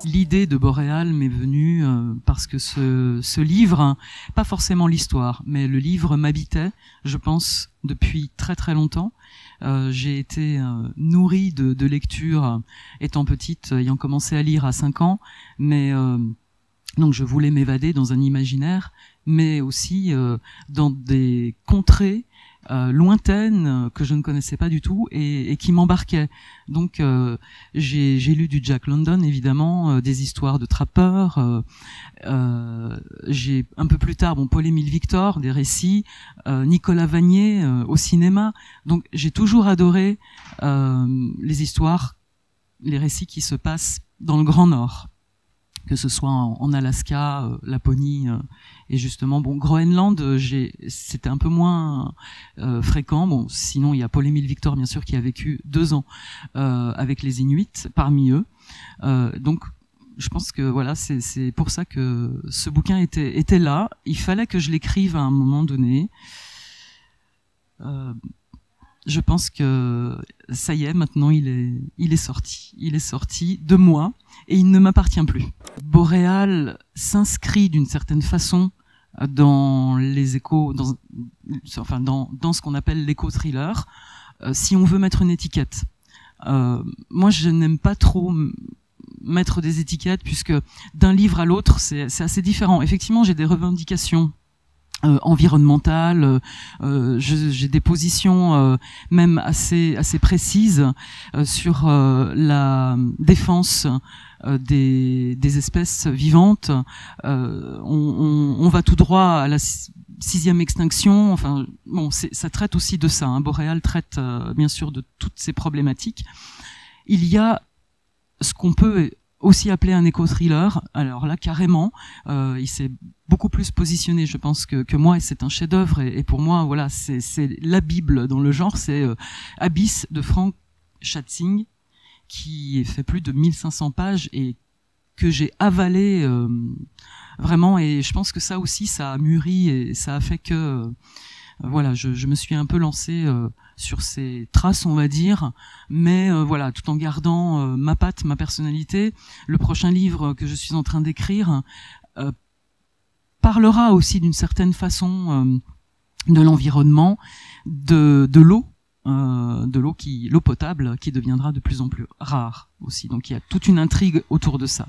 L'idée de Boréal m'est venue parce que ce livre, pas forcément l'histoire, mais le livre m'habitait, je pense, depuis très très longtemps. J'ai été nourrie de lecture étant petite, ayant commencé à lire à 5 ans, mais donc je voulais m'évader dans un imaginaire, mais aussi dans des contrées lointaines que je ne connaissais pas du tout et qui m'embarquaient. Donc j'ai lu du Jack London, évidemment, des histoires de trappeurs. J'ai un peu plus tard, Paul-Émile Victor, des récits, Nicolas Vanier au cinéma. Donc j'ai toujours adoré les histoires, les récits qui se passent dans le Grand Nord, que ce soit en Alaska, Laponie et justement Groenland, c'était un peu moins fréquent. Sinon il y a Paul-Émile Victor bien sûr qui a vécu 2 ans avec les Inuits parmi eux. Donc je pense que voilà, c'est pour ça que ce bouquin était là. Il fallait que je l'écrive à un moment donné. Je pense que ça y est, maintenant il est sorti. Il est sorti de moi et il ne m'appartient plus. Boréal s'inscrit d'une certaine façon dans les échos, dans ce qu'on appelle l'éco-thriller, si on veut mettre une étiquette. Moi, je n'aime pas trop mettre des étiquettes puisque d'un livre à l'autre, c'est assez différent. Effectivement, j'ai des revendications environnementales, j'ai des positions même assez précises sur la défense des espèces vivantes. On va tout droit à la 6e extinction. Enfin, ça traite aussi de ça. Boréal traite bien sûr de toutes ces problématiques. Il y a ce qu'on peut aussi appelé un éco-thriller. Alors là, carrément, il s'est beaucoup plus positionné, je pense, que moi, et c'est un chef-d'œuvre. Et pour moi, voilà, c'est la Bible dans le genre. C'est Abyss de Frank Schatzing, qui fait plus de 1500 pages et que j'ai avalé vraiment. Et je pense que ça aussi, ça a mûri et ça a fait que voilà, je me suis un peu lancée sur ces traces, on va dire, mais voilà, tout en gardant ma patte, ma personnalité. Le prochain livre que je suis en train d'écrire parlera aussi d'une certaine façon de l'environnement, de l'eau, l'eau potable qui deviendra de plus en plus rare aussi. Donc il y a toute une intrigue autour de ça.